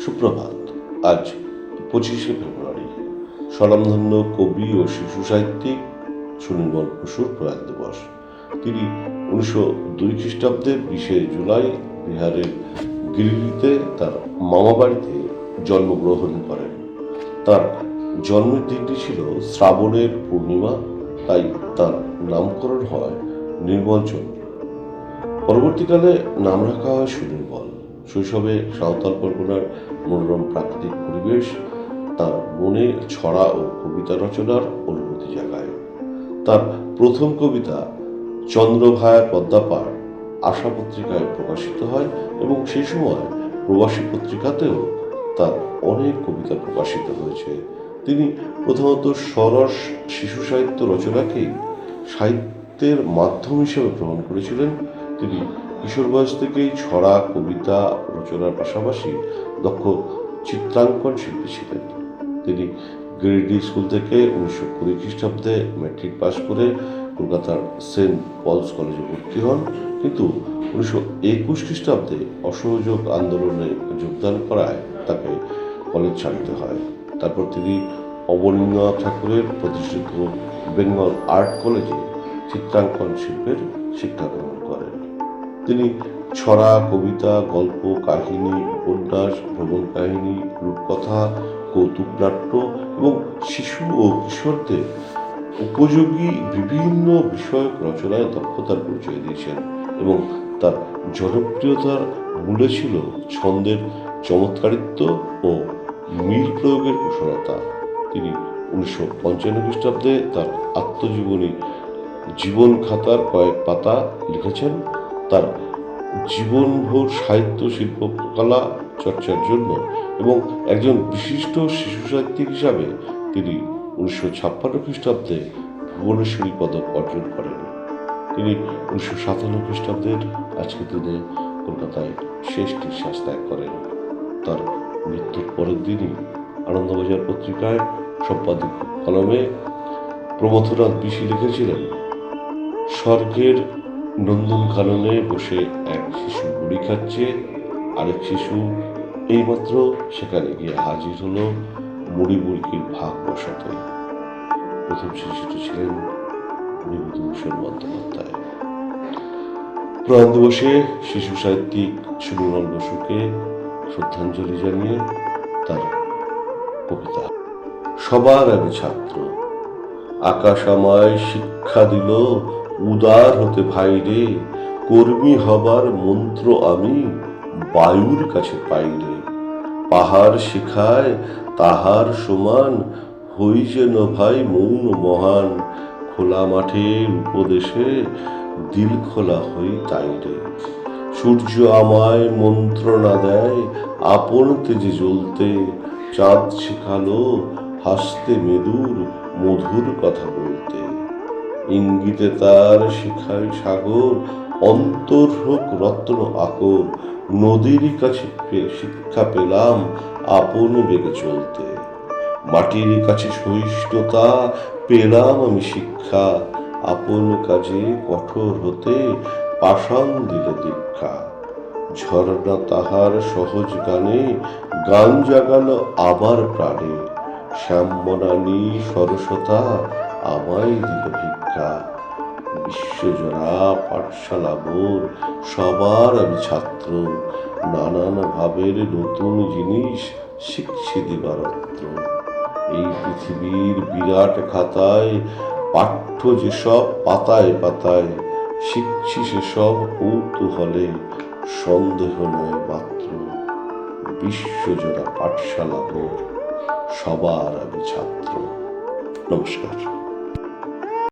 সুপ্রভাত। আজ 25শে ফেব্রুয়ারি, স্বনামধন্য কবি ও শিশু সাহিত্যিক সুনির্মল বসুর প্রয়াণ দিবস। তিনি 1902 খ্রিস্টাব্দের 20শে জুলাই বিহারের গিরিডিতে তার মামাবাড়িতে জন্মগ্রহণ করেন। তার জন্মের দিনটি ছিল শ্রাবণের পূর্ণিমা, তাই তার নামকরণ হয় নির্মল চন্দ্র। পরবর্তীকালে নাম রাখা হয় সুনির্মল। শৈশবে সাঁওতাল পরগনার মনোরম প্রাকৃতিক পরিবেশ তার মনে ছড়া ও কবিতা রচনার অনুভূতি জাগায়। তার প্রথম কবিতা চন্দ্রভায়ার পদ্মাপাড় আশা পত্রিকায় প্রকাশিত হয় এবং সেই সময় প্রবাসী পত্রিকাতেও তার অনেক কবিতা প্রকাশিত হয়েছে। তিনি প্রথমত সরস শিশু সাহিত্য রচনাকেই সাহিত্যের মাধ্যম হিসেবে গ্রহণ করেছিলেন। তিনি কিশোর বয়স থেকেই ছড়া কবিতা রচনার পাশাপাশি দক্ষ চিত্রাঙ্কন শিল্পী ছিলেন। তিনি গিরিডি স্কুল থেকে 1920 খ্রিস্টাব্দে ম্যাট্রিক পাশ করে কলকাতার সেন্ট পলস কলেজে ভর্তি হন, কিন্তু 1921 খ্রিস্টাব্দে অসহযোগ আন্দোলনে যোগদান করায় তাকে কলেজ ছাড়তে হয়। তারপর তিনি অবনীন্দ্রনাথ ঠাকুরের প্রতিষ্ঠিত বেঙ্গল আর্ট কলেজে চিত্রাঙ্কন শিল্পের শিক্ষা গ্রহণ করেন। তিনি ছড়া, কবিতা, গল্প, কাহিনী, উপন্যাস, ভ্রমণ কাহিনী, রূপকথা, কৌতুক নাট্য এবং শিশু ও কিশোরদের উপযোগী বিভিন্ন বিষয়ক রচনায় দক্ষতার পরিচয় দিয়েছেন এবং তার জনপ্রিয়তার মূলে ছিল ছন্দের চমৎকারিত্ব ও মিল প্রয়োগের কুশলতা। তিনি 1955 খ্রিস্টাব্দে তার আত্মজীবনী জীবন খাতার কয়েক পাতা লিখেছেন। তার জীবনভর সাহিত্য শিল্পকলা চর্চার জন্য এবং একজন বিশিষ্ট শিশু সাহিত্যিক হিসাবে তিনি 1956 খ্রিস্টাব্দে ভুবনেশ্বরী পদক অর্জন করেন। তিনি 1957 খ্রিস্টাব্দের আজকের দিনে কলকাতায় শেষ নিঃশ্বাস ত্যাগ করেন। তার মৃত্যুর পরের দিনই আনন্দবাজার পত্রিকায় সম্পাদক কলমে প্রমথনাথ বিশি লিখেছিলেন, স্বর্গের নন্দনকাননে বসে এক শিশু মুড়ি খাচ্ছে, আরেক শিশু এইমাত্র সেখানে গিয়ে হাজির হলো মুড়ি মুরগির ভাগ বসাতে। প্রথম শিশুটি ছিলেন বিভূতিভূষণ বন্দ্যোপাধ্যায়। প্রয়াণ দিবসে শিশু সাহিত্যিক সুনির্মল বসুকে শ্রদ্ধাঞ্জলি জানিয়ে তার কবিতা। সবার আমি ছাত্র, আকাশ আমায় শিক্ষা দিল উদার হতে ভাইরে, কর্মী হবার মন্ত্র আমি বায়ুর কাছে পাইরে। পাহাড় শিখায় তাহার সমান, হই যেন ভাই মৌন মহান, খোলা মাঠের উপদেশে দিল খোলা হই তাইরে। সূর্য আমায় মন্ত্রণা দেয় আপন তেজে জ্বলতে, চাঁদ শিখালো হাসতে মেদুর মধুর কথা বলতে। ইঙ্গিতে তার শিখায় সাগর, অন্তর হোক রত্ন আকর, নদীর কাছে শিক্ষা পেলাম আপন বেগে চলতে। মাটির কাছে সহিষ্ণুতা পেলাম আমি শিক্ষা, আপন কাজে কঠোর হতে পাষাণ দিল দীক্ষা। ঝর্ণা তাহার সহজ গানে গান জাগালো আবার প্রাণে, শ্যামবনানী সরসতা আমায় দিল ভিক্ষা। বিশ্বজোড়া পাঠশালা মোর, সবার আমি ছাত্র, নানান ভাবের নতুন জিনিস শিখছি দিবারাত্র। এই পৃথিবীর বিরাট খাতায় পাঠ্য যেসব পাতায় পাতায়, শিখছি সেসব কৌতূহলে, সন্দেহ নয় মাত্র। বিশ্বজোড়া পাঠশালা মোর, সবার আমি ছাত্র। নমস্কার।